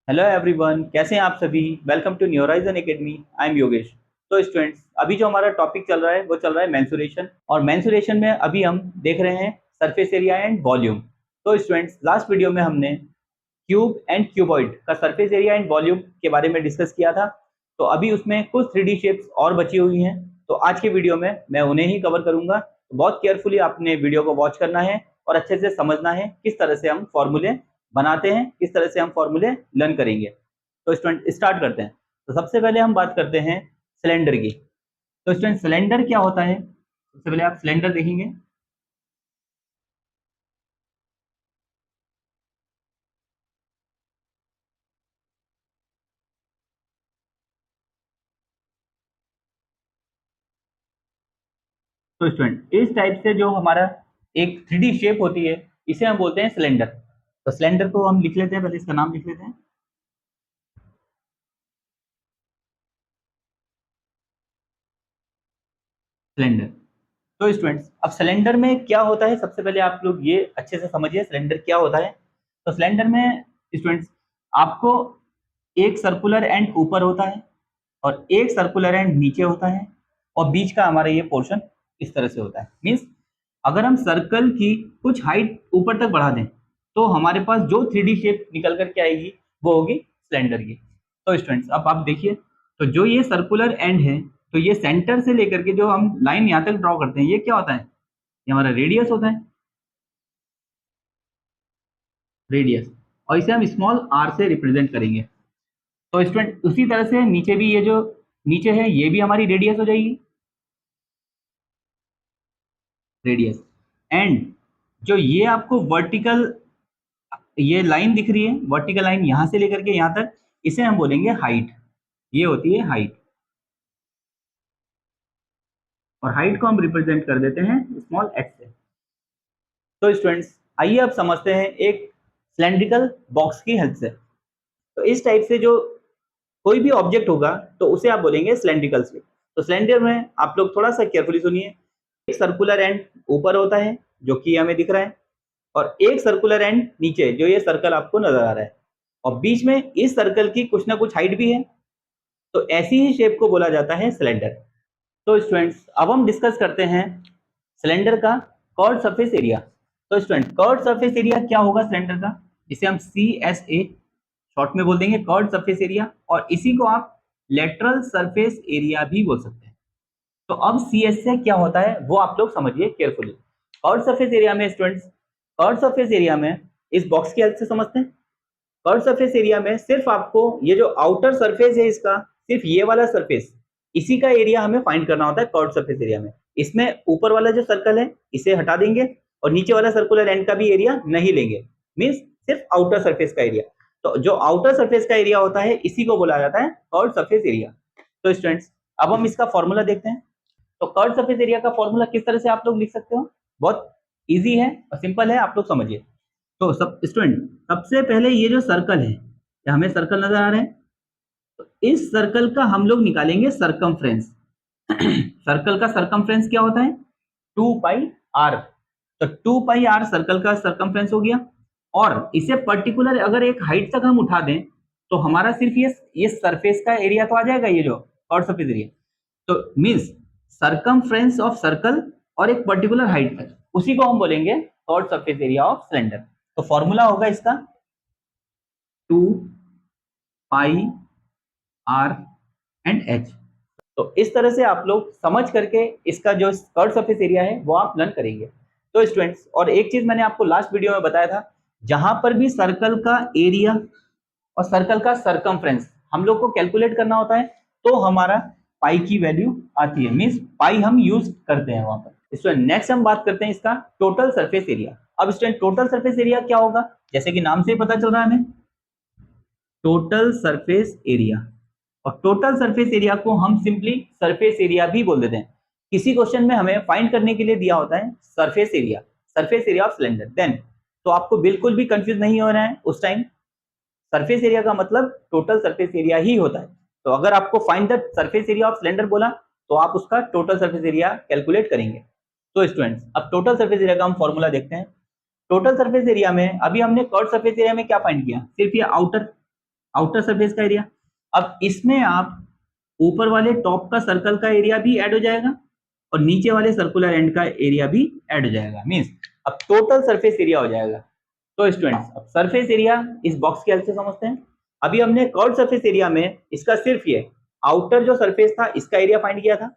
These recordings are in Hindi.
हेलो एवरीवन, कैसे हैं आप सभी। Welcome to New Horizon Academy. I am Yogesh. तो स्टूडेंट्स, अभी जो हमारा टॉपिक चल रहा है वो चल रहा है मेंसुरेशन। और मेंसुरेशन में अभी हम देख रहे हैं सरफेस एरिया एंड वॉल्यूम। तो स्टूडेंट्स, लास्ट वीडियो में हमने क्यूब एंड क्यूबॉइड का सरफेस एरिया एंड वॉल्यूम के बारे में डिस्कस किया था। तो अभी उसमें कुछ 3D शेप्स और बची हुई हैं। तो आज के वीडियो में मैं उन्हें ही कवर करूंगा। तो बहुत केयरफुली आपने वीडियो को वॉच करना है और अच्छे से समझना है किस तरह से हम फॉर्मूले बनाते हैं, किस तरह से हम फॉर्मूले लर्न करेंगे। तो स्टूडेंट, स्टार्ट करते हैं। तो सबसे पहले हम बात करते हैं सिलेंडर की। तो स्टूडेंट, सिलेंडर क्या होता है? सबसे पहले आप सिलेंडर देखेंगे। तो स्टूडेंट, इस टाइप से जो हमारा एक 3D शेप होती है, इसे हम बोलते हैं सिलेंडर। तो सिलेंडर को हम लिख लेते हैं, पहले इसका नाम लिख लेते हैं, सिलेंडर। तो स्टूडेंट्स, अब सिलेंडर में क्या होता है, सबसे पहले आप लोग ये अच्छे से समझिए सिलेंडर क्या होता है। तो सिलेंडर में स्टूडेंट्स, आपको एक सर्कुलर एंड ऊपर होता है और एक सर्कुलर एंड नीचे होता है, और बीच का हमारा ये पोर्शन इस तरह से होता है। मीन्स अगर हम सर्कल की कुछ हाइट ऊपर तक बढ़ा दें तो हमारे पास जो 3D शेप निकल करके आएगी वो होगी सिलेंडर की। तो स्टूडेंट्स, अब आप देखिए, तो जो ये सर्कुलर एंड है, तो ये सेंटर से लेकर के जो हम लाइन यहाँ तक ड्रॉ करते हैं, ये क्या होता है? ये हमारा रेडियस होता है, रेडियस। और इसे हम स्मॉल आर से रिप्रेजेंट करेंगे। तो स्टूडेंट, उसी तरह से नीचे भी, ये जो नीचे है ये भी हमारी रेडियस हो जाएगी, रेडियस। एंड जो ये आपको वर्टिकल ये लाइन दिख रही है, वर्टिकल लाइन यहाँ से लेकर के यहाँ तक, इसे हम बोलेंगे हाइट। ये होती है हाइट, और हाइट को हम रिप्रेजेंट कर देते हैं स्मॉल एक्स से। तो स्टूडेंट्स, आइए अब समझते हैं एक सिलेंड्रिकल बॉक्स की हेल्प से। तो इस टाइप से जो कोई भी ऑब्जेक्ट होगा तो उसे आप बोलेंगे सिलेंड्रिकल शेप। तो सिलेंडर में आप लोग थोड़ा सा केयरफुली सुनिए। एक सर्कुलर एंड ऊपर होता है जो कि हमें दिख रहा है, और एक सर्कुलर एंड नीचे, जो ये सर्कल आपको नजर आ रहा है, और बीच में इस सर्कल की कुछ ना कुछ हाइट भी है। तो ऐसी ही शेप को बोला जाता है सिलेंडर। तो स्टूडेंट्स, अब हम डिस्कस करते हैं सिलेंडर का कर्व्ड सरफेस एरिया। तो स्टूडेंट, कर्व्ड सरफेस एरिया क्या होगा सिलेंडर का? इसे हम CSA शॉर्ट में बोल देंगे, कर्व्ड सरफेस एरिया। और इसी को आप लेटरल सरफेस एरिया भी बोल सकते हैं। तो अब CSA क्या होता है वो आप लोग समझिए केयरफुली। कर्व्ड सरफेस एरिया में स्टूडेंट्स, कर्व्ड सरफेस एरिया में इस बॉक्स की हेल्प से समझते हैं। कर्व सरफेस एरिया में सिर्फ आपको ये जो आउटर सरफेस है इसका, सिर्फ ये वाला सरफेस, इसी का एरिया हमें फाइंड करना होता है कर्व सरफेस एरिया में। इसमें ऊपर वाला जो सर्कल है इसे हटा देंगे, और नीचे वाला सर्कुलर एंड का भी एरिया नहीं लेंगे। मींस सिर्फ आउटर सरफेस का एरिया। तो जो आउटर सरफेस का एरिया होता है इसी को बोला जाता है कर्व सरफेस एरिया। तो स्टूडेंट्स, अब हम इसका फॉर्मूला देखते हैं। तो कर्व सरफेस एरिया का फॉर्मूला किस तरह से आप लोग लिख सकते हो? बहुत इजी है और सिंपल है, आप लोग समझिए। तो सब स्टूडेंट, सबसे पहले ये जो सर्कल है, ये हमें सर्कल नजर आ रहे हैं, तो इस सर्कल का हम लोग निकालेंगे सरकमफ्रेंस। सर्कल का सरकमफ्रेंस क्या होता है? 2 पाई आर। तो 2 पाई आर सर्कल का सरकमफ्रेंस हो गया। और इसे पर्टिकुलर अगर एक हाइट तक हम उठा दें तो हमारा सिर्फ ये सरफेस का एरिया तो आ जाएगा, ये जो और सरफेस एरिया। तो मीन्स सरकमफ्रेंस ऑफ सर्कल और एक पर्टिकुलर हाइट तक, उसी को हम बोलेंगे curved surface area of cylinder. तो फॉर्मूला होगा इसका 2 पाई आर एंड एच। तो इस तरह से आप लोग समझ करके इसका जो कर्व सरफेस एरिया है वो आप लर्न करेंगे। तो स्टूडेंट्स, और एक चीज मैंने आपको लास्ट वीडियो में बताया था, जहां पर भी सर्कल का एरिया और सर्कल का सरकमफ्रेंस हम लोग को कैलकुलेट करना होता है, तो हमारा पाई की वैल्यू आती है। मींस पाई हम यूज करते हैं वहां पर। स्टूडेंट, नेक्स्ट हम बात करते हैं इसका टोटल सरफेस एरिया। अब स्टूडेंट, टोटल सरफेस एरिया क्या होगा? जैसे कि नाम से ही पता चल रहा है हमें, टोटल सरफेस एरिया। और टोटल सरफेस एरिया को हम सिंपली सरफेस एरिया भी बोल देते हैं। किसी क्वेश्चन में हमें फाइंड करने के लिए दिया होता है surface area, surface area of cylinder, then तो आपको बिल्कुल भी कंफ्यूज नहीं होना है उस टाइम। सरफेस एरिया का मतलब टोटल सरफेस एरिया ही होता है। तो अगर आपको find the surface area of cylinder बोला तो आप उसका टोटल सरफेस एरिया कैलकुलेट करेंगे। तो स्टूडेंट्स, अब टोटल सरफेस एरिया का हम फॉर्मूला देखते हैं। टोटल सरफेस एरिया में अभी हमने कर्व सरफेस एरिया में क्या फाइंड किया? सिर्फ ये आउटर, आउटर सरफेस का एरिया। अब इसमें आप ऊपर वाले टॉप का सर्कल का एरिया भी ऐड हो जाएगा और नीचे वाले सर्कुलर एंड का एरिया भी ऐड हो जाएगा, मींस अब टोटल सरफेस एरिया हो जाएगा। तो स्टूडेंट्स अब सरफेस एरिया इस बॉक्स की हेल्प से समझते हैं। अभी हमने कर्व सरफेस एरिया में इसका सिर्फ ये आउटर जो सरफेस था इसका एरिया फाइंड किया था,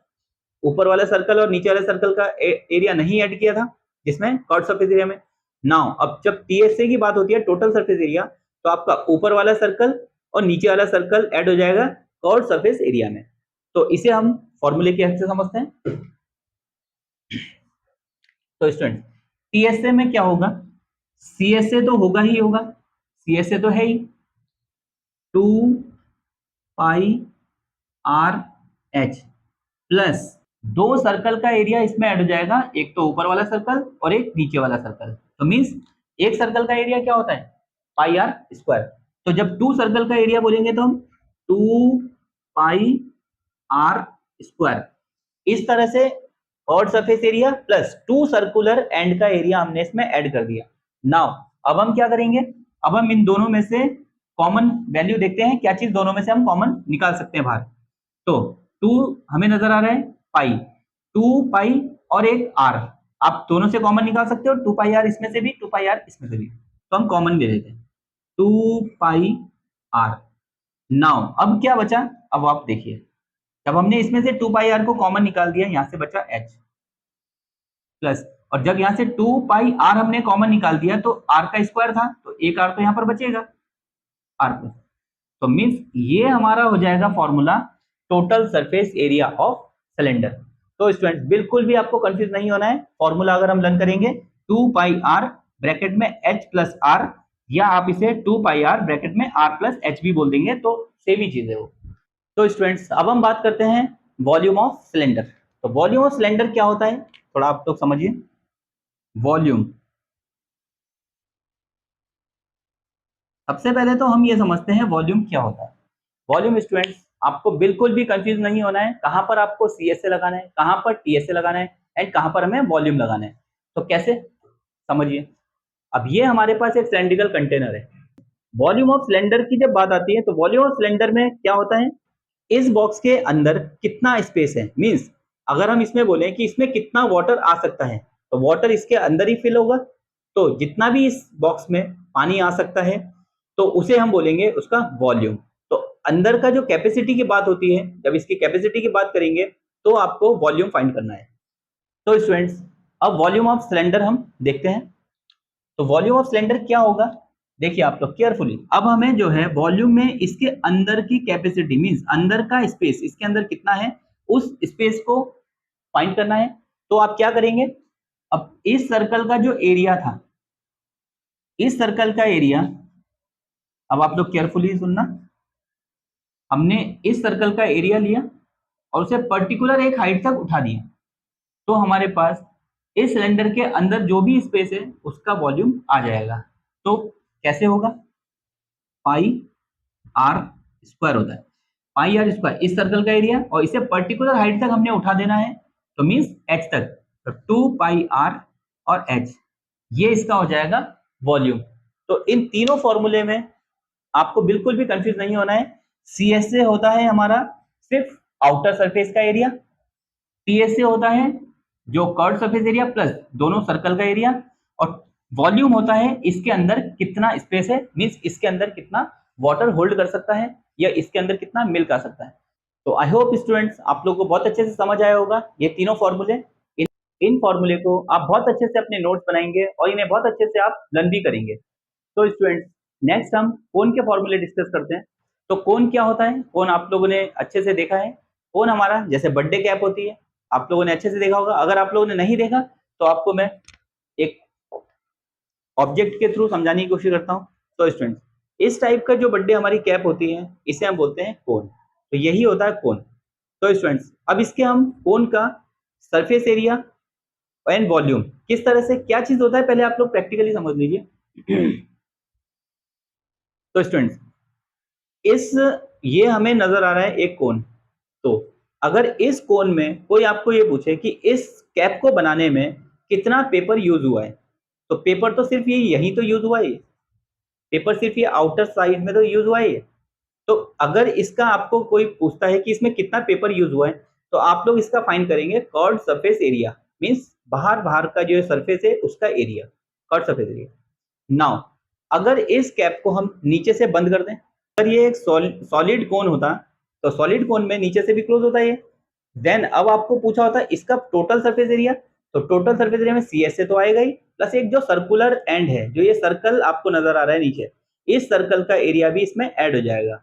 ऊपर वाला सर्कल और नीचे वाले सर्कल का एरिया नहीं ऐड किया था जिसमें कर्व सरफेस एरिया में। नाउ अब जब टीएसए की बात होती है टोटल सरफेस एरिया, तो आपका ऊपर वाला सर्कल और नीचे वाला सर्कल ऐड हो जाएगा कर्व सरफेस एरिया में। तो इसे हम फॉर्मूले की हेल्प से समझते हैं। तो स्टूडेंट टीएसए में क्या होगा, सीएसए तो होगा ही होगा, सीएसए तो है ही 2 पाई आर एच प्लस दो सर्कल का एरिया इसमें ऐड हो जाएगा, एक तो ऊपर वाला सर्कल और एक नीचे वाला सर्कल। तो मींस एक सर्कल का एरिया क्या होता है पाई आर स्क्वायर। तो जब 2 सर्कल का एरिया बोलेंगे तो हम 2 पाई आर स्क्वायर, इस तरह से और surface area plus 2 circular and का एरिया हमने इसमें ऐड कर दिया। नाउ अब हम क्या करेंगे, अब हम इन दोनों में से कॉमन वैल्यू देखते हैं, क्या चीज दोनों में से हम कॉमन निकाल सकते हैं बाहर। तो 2 हमें नजर आ रहा है पाई, 2 पाई और एक आर, आप दोनों से कॉमन निकाल सकते हो, 2 पाई आर इसमें से भी 2 पाई आर इसमें से भी, तो हम कॉमन ले लेते हैं 2 पाई आर। नाउ अब क्या बचा, अब आप देखिए जब हमने इसमें से 2 पाई आर को कॉमन निकाल दिया यहां से बचा एच प्लस, और जब यहां से 2 पाई आर हमने कॉमन निकाल दिया तो आर का स्क्वायर था तो एक आर तो यहां पर बचेगा आर प्लस। तो मींस ये हमारा हो जाएगा formula total surface area of cylinder. तो स्टूडेंट्स बिल्कुल भी आपको कंफ्यूज नहीं होना है, फॉर्मूला अगर हम लर्न करेंगे 2 पाई आर ब्रैकेट में एच प्लस आर, या आप इसे 2 पाई आर ब्रैकेट में आर प्लस एच भी बोल देंगे तो सेम ही चीज है वो। तो स्टूडेंट्स अब हम बात करते हैं वॉल्यूम ऑफ सिलेंडर। तो वॉल्यूम ऑफ सिलेंडर क्या होता है थोड़ा आप लोग समझिए। वॉल्यूम, सबसे पहले तो हम ये समझते हैं वॉल्यूम क्या होता है। वॉल्यूम स्टूडेंट्स आपको बिल्कुल भी कंफ्यूज नहीं होना है, कहां पर आपको सीएसए लगाना है, कहां पर टीएसए लगाना है एंड कहां पर हमें वॉल्यूम लगाना है। तो कैसे समझिए, अब ये हमारे पास एक सिलेंड्रिकल कंटेनर है। वॉल्यूम ऑफ सिलेंडर की जब बात आती है तो वॉल्यूम ऑफ सिलेंडर में क्या होता है, इस बॉक्स के अंदर कितना स्पेस है, मींस अगर हम इसमें बोले कि इसमें कितना वाटर आ सकता है तो वाटर इसके अंदर ही फिल होगा, तो जितना भी इस बॉक्स में पानी आ सकता है तो उसे हम बोलेंगे उसका वॉल्यूम। तो अंदर का जो कैपेसिटी की बात होती है, जब इसकी कैपेसिटी की बात करेंगे तो आपको वॉल्यूम फाइंड करना है। तो स्टूडेंट्स अब वॉल्यूम ऑफ सिलेंडर हम देखते हैं। तो वॉल्यूम ऑफ सिलेंडर क्या होगा, देखिए आप लोग केयरफुली, अब हमें जो है वॉल्यूम में इसके अंदर की कैपेसिटी मींस अंदर का स्पेस, इसके अंदर कितना है उस स्पेस को फाइंड करना है। तो आप क्या करेंगे, अब इस सर्कल का जो एरिया था, इस सर्कल का एरिया, अब आप लोग केयरफुली सुनना, हमने इस सर्कल का एरिया लिया और उसे पर्टिकुलर एक हाइट तक उठा दिया, तो हमारे पास इस सिलेंडर के अंदर जो भी स्पेस है उसका वॉल्यूम आ जाएगा। तो कैसे होगा, पाई आर स्क्वायर होता है, पाई आर स्क्वायर इस सर्कल का एरिया और इसे पर्टिकुलर हाइट तक हमने उठा देना है तो मींस एच तक, तो 2 पाई आर और एच, ये इसका हो जाएगा वॉल्यूम। तो इन तीनों फॉर्मूले में आपको बिल्कुल भी कंफ्यूज नहीं होना है। सीएसए होता है हमारा सिर्फ आउटर सरफेस का एरिया, टीएसए होता है जो कर्व सरफेस एरिया प्लस दोनों सर्कल का एरिया, और वॉल्यूम होता है इसके अंदर कितना स्पेस है, मींस इसके अंदर कितना वाटर होल्ड कर सकता है या इसके अंदर कितना मिल्क आ सकता है। तो आई होप स्टूडेंट्स आप लोगों को बहुत अच्छे से समझ आया होगा ये तीनों फॉर्मूले। इन फॉर्मूले को आप बहुत अच्छे से अपने नोट्स बनाएंगे और इन्हें बहुत अच्छे से आप लर्न भी करेंगे। तो स्टूडेंट्स नेक्स्ट हम कोन के फॉर्मूले डिस्कस करते हैं। तो कोन क्या होता है, कोन आप लोगों ने अच्छे से देखा है, कोन हमारा जैसे बर्थडे कैप होती है, आप लोगों ने अच्छे से देखा होगा। अगर आप लोगों ने नहीं देखा तो आपको मैं एक ऑब्जेक्ट के थ्रू समझाने की कोशिश करता हूँ। तो स्टूडेंट्स इस टाइप का जो बर्थडे हमारी कैप होती है इसे हम बोलते हैं कोन, तो यही होता है कोन। तो स्टूडेंट्स अब इसके हम कोन का सरफेस एरिया एंड वॉल्यूम किस तरह से क्या चीज होता है पहले आप लोग प्रैक्टिकली समझ लीजिए। तो स्टूडेंट्स इस ये हमें नजर आ रहा है एक कोन, तो अगर इस कोन में कोई आपको ये पूछे कि इस कैप को बनाने में कितना पेपर यूज हुआ है, तो पेपर तो सिर्फ ये यही तो यूज हुआ है, पेपर सिर्फ ये आउटर साइड में तो यूज हुआ है, तो अगर इसका आपको कोई पूछता है कि इसमें कितना पेपर यूज हुआ है, तो आप लोग इसका फाइंड करेंगे कर्व्ड सरफेस एरिया, मींस बाहर का जो सरफेस है उसका area, curved surface area. Now अगर इस कैप को हम नीचे से बंद कर दें, अगर ये एक सॉलिड कोन होता तो सॉलिड कोन में नीचे से भी क्लोज होता है, देन अब आपको पूछा होता है इसका टोटल सरफेस एरिया, तो टोटल सरफेस एरिया में सी एस ए तो आएगा ही, प्लस एक जो सर्कुलर एंड है, जो ये सर्कल आपको नजर आ रहा है नीचे, इस सर्कल का एरिया भी इसमें ऐड हो जाएगा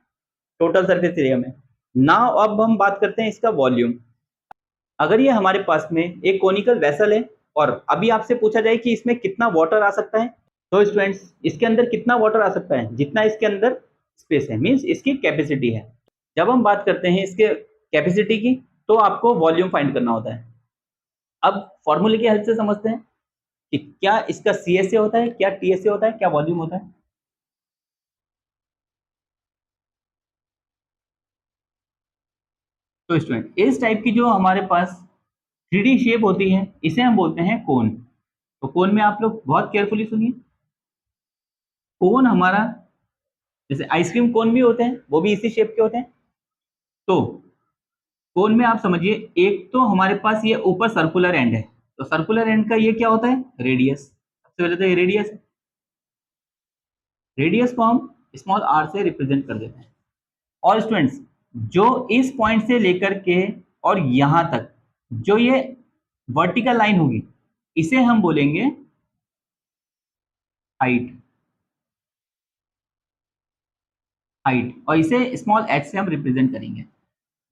टोटल सरफेस एरिया में। नाउ अब हम बात करते हैं इसका वॉल्यूम। अगर ये हमारे पास में एक कोनिकल वेसल है और अभी आपसे पूछा जाए कि इसमें कितना वाटर आ सकता है, तो स्टूडेंट्स इसके अंदर कितना वाटर आ सकता है, जितना इसके अंदर स्पेस है, मींस इसकी कैपेसिटी है। जब हम बात करते हैं इसके कैपेसिटी की, तो आपको वॉल्यूम फाइंड करना होता है। अब फॉर्मूले की हेल्प से समझते हैं कि क्या इसका सी एस ए होता है, क्या टी एस ए होता है, क्या वॉल्यूम होता है। तो स्टूडेंट इस टाइप की जो हमारे पास थ्री डी शेप होती है, इसे हम बोलते हैं कोन। तो कोन में आप लोग बहुत केयरफुली सुनिए, कोन हमारा, जैसे आइसक्रीम कोन भी होते हैं, वो भी इसी शेप के होते हैं। तो कोन में आप समझिए, एक तो हमारे पास ये ऊपर सर्कुलर एंड है, तो सर्कुलर एंड का ये क्या होता है, रेडियस। सबसे पहले तो ये रेडियस है, रेडियस को हम स्मॉल आर से रिप्रेजेंट कर देते हैं। और स्टूडेंट्स जो इस पॉइंट से लेकर के और यहां तक जो ये वर्टिकल लाइन होगी, इसे हम बोलेंगे हाइट, हाइट, और इसे स्मॉल एच से हम रिप्रेजेंट करेंगे।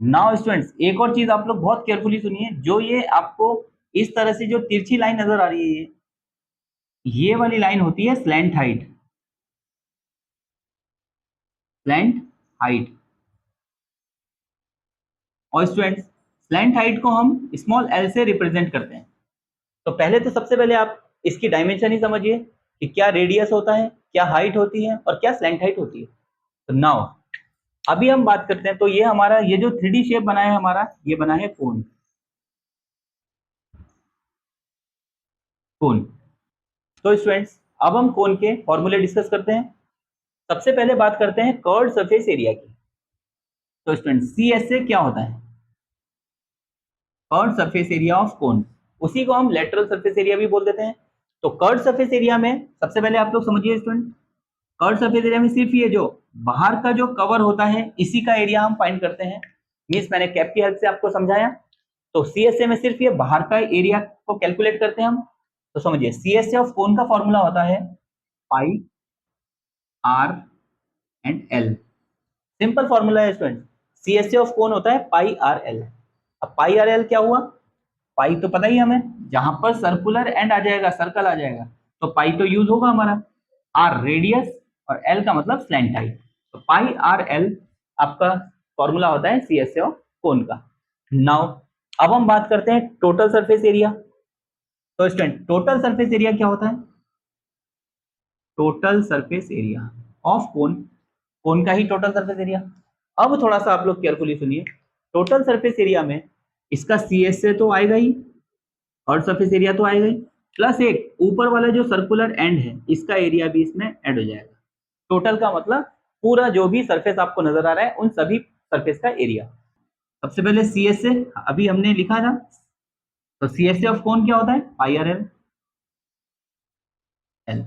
नाउ स्टूडेंट्स एक और चीज आप लोग बहुत केयरफुली सुनिए, जो ये आपको इस तरह से जो तिरछी लाइन नजर आ रही है, ये वाली लाइन होती है स्लैंट हाइट, स्लैंट हाइट। और स्टूडेंट्स स्लैंट हाइट को हम स्मॉल एल से रिप्रेजेंट करते हैं। तो पहले तो सबसे पहले आप इसकी डायमेंशन ही समझिए कि क्या रेडियस होता है, क्या हाइट होती है और क्या स्लैंट हाइट होती है। तो नाउ अभी हम बात करते हैं, तो ये हमारा ये जो थ्री डी शेप बना है हमारा, ये बना है कोन, कोन। तो स्टूडेंट्स अब हम कोन के फॉर्मूले डिस्कस करते हैं। सबसे पहले बात करते हैं कर्व्ड सरफेस एरिया की। तो स्टूडेंट्स सी एस ए क्या होता है, कर्व्ड सरफेस एरिया ऑफ कोन, उसी को हम लेटरल सरफेस एरिया भी बोल देते हैं। तो कर्व्ड सरफेस एरिया में सबसे पहले आप लोग समझिए स्टूडेंट, कर्व्ड सरफेस एरिया में सिर्फ ये जो बाहर का जो कवर होता है, इसी का एरिया हम फाइंड करते हैं। मींस मैंने कैप की हेल्प से आपको समझाया। तो सीएसए में सिर्फ ये बाहर का एरिया को कैलकुलेट करते हैं हम। तो समझिए सीएसए ऑफ कोन का फॉर्मूला होता है pi r and l. Simple formula है स्टूडेंट, सीएसए ऑफ कोन होता है पाई आर एल। अब पाई आर एल क्या हुआ, पाई तो पता ही हमें, जहां पर सर्कुलर एंड आ जाएगा, सर्कल आ जाएगा, तो पाई तो यूज होगा हमारा। आर रेडियस और एल का मतलब स्लैंट हाइट, तो पाई आर एल आपका फॉर्मूला होता है सीएसए ऑफ कोन का। नाउ अब हम बात करते हैं टोटल सरफेस एरिया। तो स्टूडेंट टोटल सरफेस एरिया क्या होता है, total surface area of cone, cone का ही टोटल सरफेस एरिया। अब थोड़ा सा आप लोग केयरफुली सुनिए, टोटल सरफेस एरिया में इसका सी एस से तो आएगा ही, और सरफेस एरिया तो आएगा ही, प्लस एक ऊपर वाला जो सर्कुलर एंड है, इसका एरिया भी इसमें ऐड हो जाएगा। टोटल का मतलब पूरा जो भी सरफेस आपको नजर आ रहा है, उन सभी सरफेस का एरिया। सबसे पहले सी एस से अभी हमने लिखा था, तो सी एस से ऑफ कोन क्या होता है, पाई आर एल एल।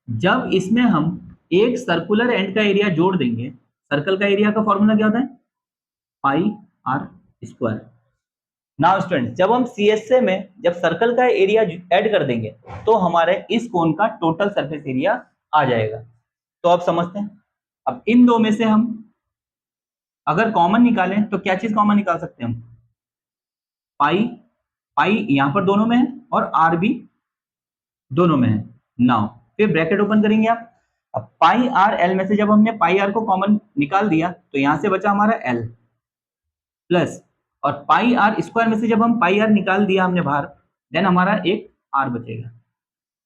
जब इसमें हम एक सर्कुलर एंड का एरिया जोड़ देंगे, सर्कल का एरिया का फॉर्मूला क्या होता है, pi R square. Now student जब हम सीएसए में जब सर्कल का एरिया ऐड कर देंगे, तो हमारे इस कोन का टोटल सरफेस एरिया आ जाएगा। तो आप समझते हैं, अब इन दो में से हम अगर कॉमन निकालें तो क्या चीज कॉमन निकाल सकते हैं हम, पाई, पाई यहां पर दोनों में है और आर भी दोनों में है। नाउ फिर ब्रैकेट ओपन करेंगे आप, अब पाई आर एल में से जब हमने पाई आर को कॉमन निकाल दिया, तो यहां से बचा हमारा एल प्लस, और पाई आर स्क्वायर में से जब हम पाई आर निकाल दिया हमने बाहर, देन हमारा एक आर बचेगा।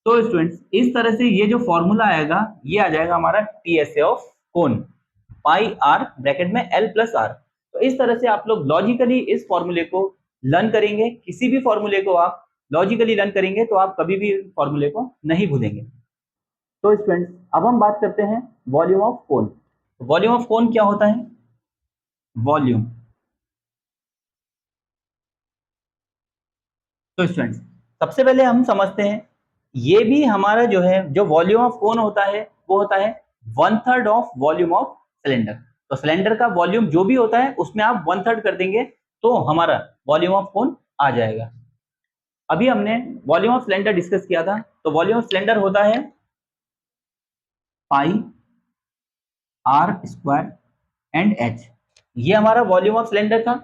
तो स्टूडेंट्स इस तरह से ये जो फॉर्मूला आएगा, ये आ जाएगा हमारा T S A of cone, pi R bracket में एल प्लस आर। तो इस तरह से आप लोग लॉजिकली इस फॉर्मूले को लर्न करेंगे, किसी भी फॉर्मूले को आप लॉजिकली लर्न करेंगे तो आप कभी भी फॉर्मूले को नहीं भूलेंगे। तो स्टूडेंट्स अब हम बात करते हैं volume of cone. Volume of cone क्या होता है? वॉल्यूम। तो स्टूडेंट्स सबसे पहले हम समझते हैं, ये भी हमारा जो है, जो वॉल्यूम ऑफ कोन होता है वो होता है 1/3 ऑफ वॉल्यूम ऑफ सिलेंडर। तो सिलेंडर का वॉल्यूम जो भी होता है उसमें आप 1/3 कर देंगे तो हमारा वॉल्यूम ऑफ कोन आ जाएगा। अभी हमने वॉल्यूम ऑफ सिलेंडर डिस्कस किया था, तो वॉल्यूम ऑफ सिलेंडर होता है pi R square and H. ये हमारा वॉल्यूम ऑफ सिलेंडर था।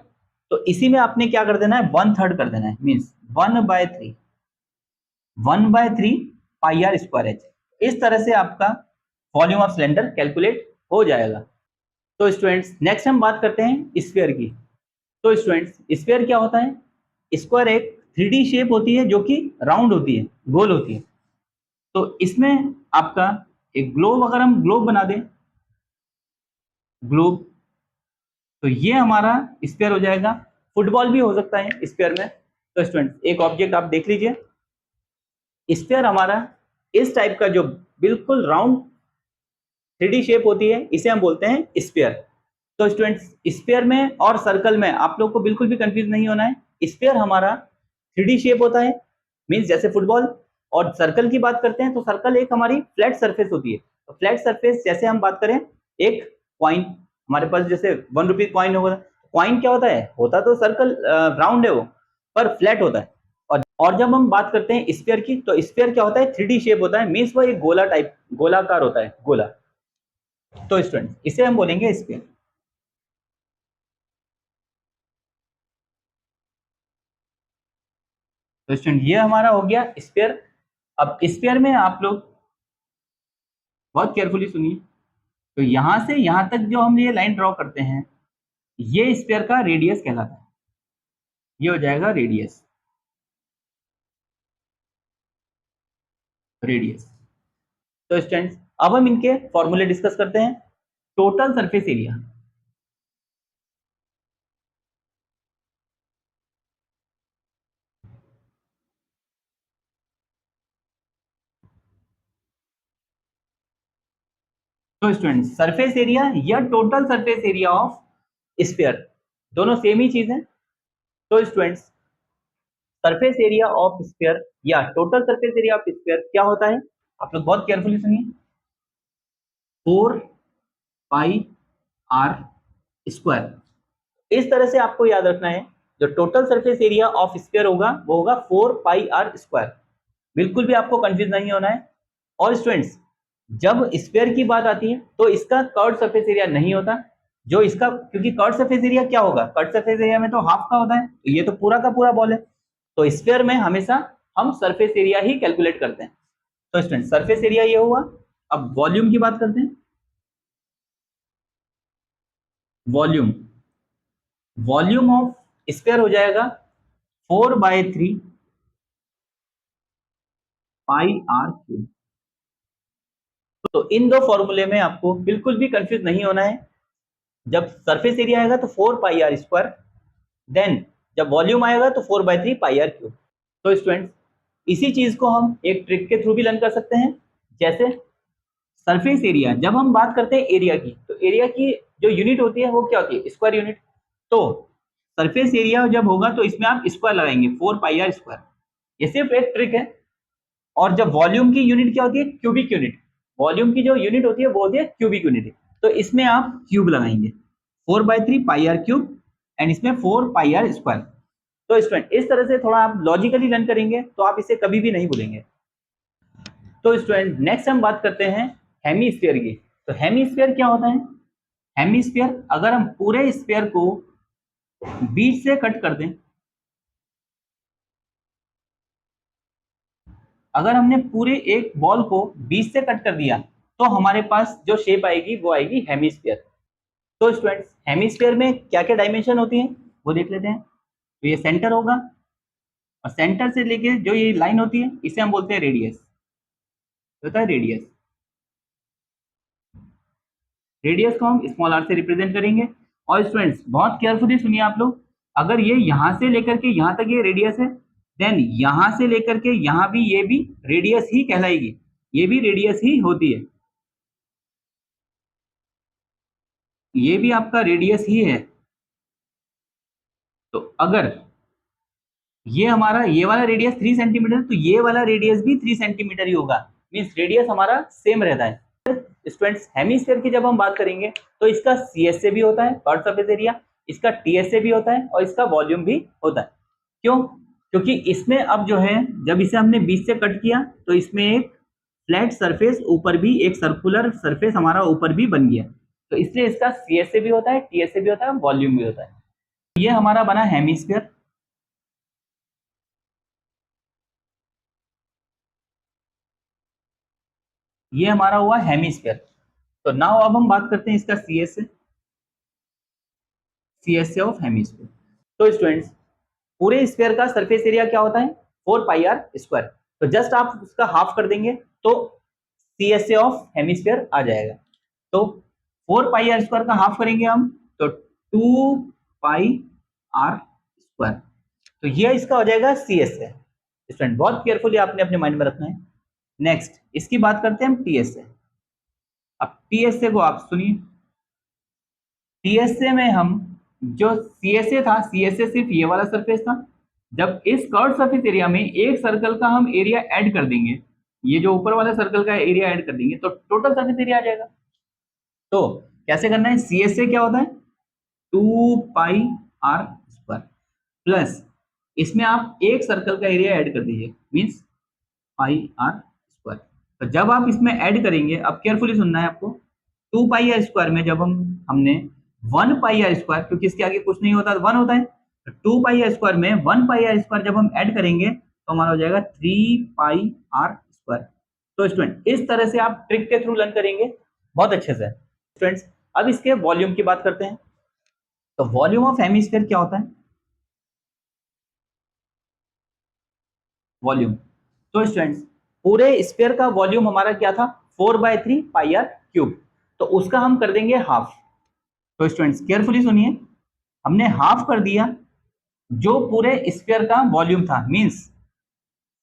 तो इसी में आपने क्या कर देना है, 1/3 कर देना है, means 1/3 pi R square H. इस तरह से आपका वॉल्यूम ऑफ सिलेंडर कैलकुलेट हो जाएगा। तो स्टूडेंट्स नेक्स्ट हम बात करते हैं स्फीयर की। तो स्टूडेंट्स स्फीयर क्या होता है? स्क्वायर एक 3D शेप होती है जो कि राउंड होती है, गोल होती है। तो इसमें आपका एक ग्लोब, अगर हम ग्लोब बना दें, ग्लोब, तो ये हमारा स्फीयर हो जाएगा। फुटबॉल भी हो सकता है स्फीयर में। तो स्टूडेंट्स एक ऑब्जेक्ट आप देख लीजिए, स्फीयर हमारा इस टाइप का जो बिल्कुल राउंड 3D शेप होती है, इसे हम बोलते हैं स्फीयर। तो स्टूडेंट्स स्फीयर में और सर्कल में आप लोग को बिल्कुल भी कंफ्यूज नहीं होना है। स्फीयर हमारा 3D शेप होता है, मींस जैसे फुटबॉल। और सर्कल की बात करते हैं तो सर्कल एक हमारी फ्लैट सरफेस होती है। तो फ्लैट सरफेस जैसे हम बात करें, एक कॉइन हमारे पास, जैसे 1 रुपीज कॉइन होगा, कॉइन क्या होता है, होता तो सर्कल राउंड है वो, पर फ्लैट होता है। और जब हम बात करते हैं स्फीयर की, तो स्फीयर क्या होता है, 3D शेप होता है, मींस वो एक गोला टाइप, गोलाकार होता है, गोला। तो स्टूडेंट इसे हम बोलेंगे स्फीयर। तो स्टूडेंट ये हमारा हो गया स्फीयर। अब स्फीयर में आप लोग बहुत केयरफुली सुनिए। तो यहां से यहां तक जो हम ये लाइन ड्रॉ करते हैं, ये स्फीयर का रेडियस कहलाता है। ये हो जाएगा रेडियस, रेडियस। तो स्टूडेंट्स अब हम इनके फॉर्मूले डिस्कस करते हैं। टोटल सरफेस एरिया, तो स्टूडेंट्स सरफेस एरिया या total surface area of sphere, दोनों सेम ही चीज है। तो students surface area of sphere या total surface area of sphere क्या होता है, आप लोग बहुत केयरफुली सुनिए। 4 पाई आर स्क्वायर। इस तरह से आपको याद रखना है, जो total surface area of sphere होगा वो होगा 4 पाई आर स्क्वायर। बिल्कुल भी आपको कंफ्यूज नहीं होना है। और स्टूडेंट्स जब स्फीयर की बात आती है तो इसका कर्व सरफेस एरिया नहीं होता, जो इसका, क्योंकि कर्व सरफेस एरिया क्या होगा, कर्व सरफेस एरिया में तो हाफ का होता है, तो ये तो पूरा का पूरा बॉल है। तो स्फीयर में हमेशा हम सरफेस एरिया ही कैलकुलेट करते हैं। तो स्टूडेंट सरफेस एरिया ये हुआ। अब वॉल्यूम की बात करते हैं। वॉल्यूम, वॉल्यूम ऑफ स्फीयर हो जाएगा 4/3 पाई आर क्यूब। तो इन दो फॉर्मूले में आपको बिल्कुल भी कंफ्यूज नहीं होना है। जब सरफेस एरिया आएगा तो 4 पाई आर स्क्वायर, देन जब वॉल्यूम आएगा तो 4/3 पाई आर क्यूब। तो स्टूडेंट्स इसी चीज को हम एक ट्रिक के थ्रू भी लर्न कर सकते हैं। जैसे सरफेस एरिया, जब हम बात करते हैं एरिया की, तो एरिया की जो यूनिट होती है वो क्या होती है, स्क्वायर यूनिट। तो सरफेस एरिया जब होगा तो इसमें आप स्क्वायर लगाएंगे, 4 पाई आर स्क्वायर। ये सिर्फ एक ट्रिक है। और जब वॉल्यूम की यूनिट क्या होती है, क्यूबिक यूनिट। वॉल्यूम की जो यूनिट होती है वो होती है क्यूबिक यूनिट। तो इसमें आप क्यूब लगाएंगे, 4/3 पाई आर क्यूब, एंड इसमें 4 पाई आर स्क्वायर। तो स्टूडेंट इस तरह से थोड़ा आप लॉजिकली लर्न करेंगे तो आप इसे कभी भी नहीं भूलेंगे। तो स्टूडेंट नेक्स्ट हम बात करते हैं हेमीस्फीयर की। तो हेमीस्फीयर क्या होता है? हेमीस्फीयर, अगर हम पूरे स्फीयर को बीच से कट कर दें, अगर हमने पूरे एक बॉल को बीच से कट कर दिया तो हमारे पास जो शेप आएगी वो आएगी हेमीस्फीयर। तो स्टूडेंट्स हेमीस्फीयर में क्या क्या डायमेंशन होती है वो देख लेते हैं। तो ये सेंटर होगा, और सेंटर से लेके जो ये लाइन होती है इसे हम बोलते हैं रेडियस, होता है रेडियस। रेडियस को हम स्मॉल आर से रिप्रेजेंट करेंगे। और स्टूडेंट्स बहुत केयरफुली सुनिए आप लोग, अगर ये यहां से लेकर के यहां तक ये रेडियस है, देन यहां से लेकर के यहां भी ये भी रेडियस ही कहलाएगी, ये भी रेडियस ही होती है। ये भी आपका रेडियस ही है। तो अगर ये हमारा ये वाला रेडियस 3 सेंटीमीटर, तो ये वाला रेडियस भी 3 सेंटीमीटर ही होगा, मीन्स रेडियस हमारा सेम रहता है। स्टूडेंट्स, हेमिस्फीयर की जब हम बात करेंगे तो इसका सीएसए भी होता है, कर्व सरफेस एरिया, इसका टीएसए भी होता है और इसका वॉल्यूम भी होता है। क्यों? क्योंकि इसमें अब जो है, जब इसे हमने बीच से कट किया तो इसमें एक फ्लैट सरफेस ऊपर भी, एक सर्कुलर सरफेस हमारा ऊपर भी बन गया, तो इसलिए इसका सीएसए भी होता है, टीएसए भी होता है, वॉल्यूम भी होता है। ये हमारा बना हेमिस्फीयर। ये हमारा हुआ हेमिस्फीयर। तो नाउ अब हम बात करते हैं इसका सीएसए, सीएसए ऑफ हेमिस्फीयर। तो स्टूडेंट्स, पूरे स्फीयर का सरफेस एरिया क्या होता है? 4πr²। तो जस्ट आप उसका हाफ कर देंगे तो सीएसए ऑफ हेमिस्फीयर आ जाएगा। तो 4πr² का हाफ करेंगे हम तो 2πr²। तो ये इसका हो जाएगा सीएसए। स्टूडेंट, बहुत केयरफुली आपने अपने माइंड में रखना है। नेक्स्ट इसकी बात करते हैं हम टीएसए। अब टीएसए को आप सुनिए। टीएसए में हम, जो सीएसए था, सीएसए सिर्फ ये वाला सरफेस था। जब इस कर्व सरफेस एरिया में एक सर्कल का हम एरिया ऐड कर देंगे, ये जो ऊपर वाला सर्कल का एरिया ऐड कर देंगे तो टोटल सरफेस एरिया आ जाएगा। तो कैसे करना है? सीएसए क्या होता है? 2πr² प्लस इसमें आप एक सर्कल का एरिया ऐड कर दीजिए, मीन्स πr²। तो जब आप इसमें ऐड करेंगे, अब केयरफुली सुनना है आपको, 2πr² में जब हमने 1πr², क्योंकि इसके आगे कुछ नहीं होता, 1 होता है, तो 2πr² में 1πr² जब हम ऐड करेंगे तो हमारा हो जाएगा 3πr²। तो स्टूडेंट, इस तरह से आप ट्रिक के थ्रू लर्न करेंगे बहुत अच्छे से। स्टूडेंट्स, अब इसके वॉल्यूम की बात करते हैं। तो वॉल्यूम ऑफ हेमिस्फीयर क्या होता है? वॉल्यूम, तो स्टूडेंट्स, पूरे स्फीयर का वॉल्यूम हमारा क्या था? 4/3πr³। तो उसका हम कर देंगे हाफ। तो स्टूडेंट्स केयरफुली सुनिए, हमने हाफ कर दिया जो पूरे स्फीयर का वॉल्यूम था, मींस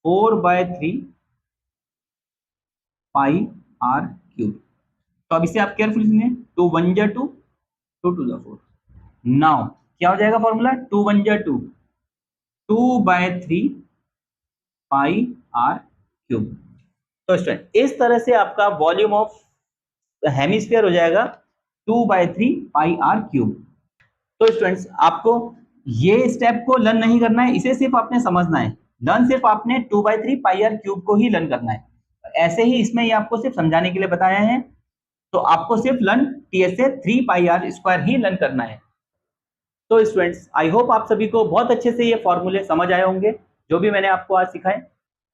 4/3πr³। तो अब इसे आप केयरफुली सुनिए, 2 1 जा 2, 2 2 जा 4। नाउ क्या हो जाएगा फॉर्मूला? 2 1 जा 2, 2/3πr³। तो स्टूडेंट, इस तरह से आपका वॉल्यूम ऑफ हेमिस्फीयर हो जाएगा 2/3πr³। तो स्टूडेंट्स, आपको ये स्टेप को लर्न नहीं करना है, इसे सिर्फ आपने समझना है। लर्न सिर्फ आपने 2/3πr³ को ही लर्न करना है। ऐसे ही इसमें ये आपको सिर्फ समझाने के लिए बताया है, तो आपको सिर्फ लर्न टीएसए 3πr² ही लर्न करना है। तो स्टूडेंट्स, आई होप आप सभी को बहुत अच्छे से ये फॉर्मूले समझ आए होंगे जो भी मैंने आपको आज सिखाए।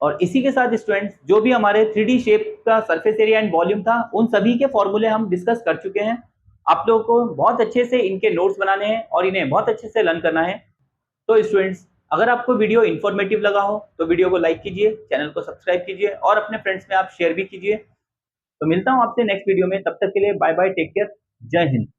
और इसी के साथ स्टूडेंट्स, जो भी हमारे 3D शेप का सरफेस एरिया एंड वॉल्यूम था, उन सभी के फॉर्मूले हम डिस्कस कर चुके हैं। आप लोगों को बहुत अच्छे से इनके नोट्स बनाने हैं और इन्हें बहुत अच्छे से लर्न करना है। तो स्टूडेंट्स, अगर आपको वीडियो इन्फॉर्मेटिव लगा हो तो वीडियो को लाइक कीजिए, चैनल को सब्सक्राइब कीजिए और अपने फ्रेंड्स में आप शेयर भी कीजिए। तो मिलता हूं आपसे नेक्स्ट वीडियो में, तब तक के लिए बाय बाय, टेक केयर, जय हिंद।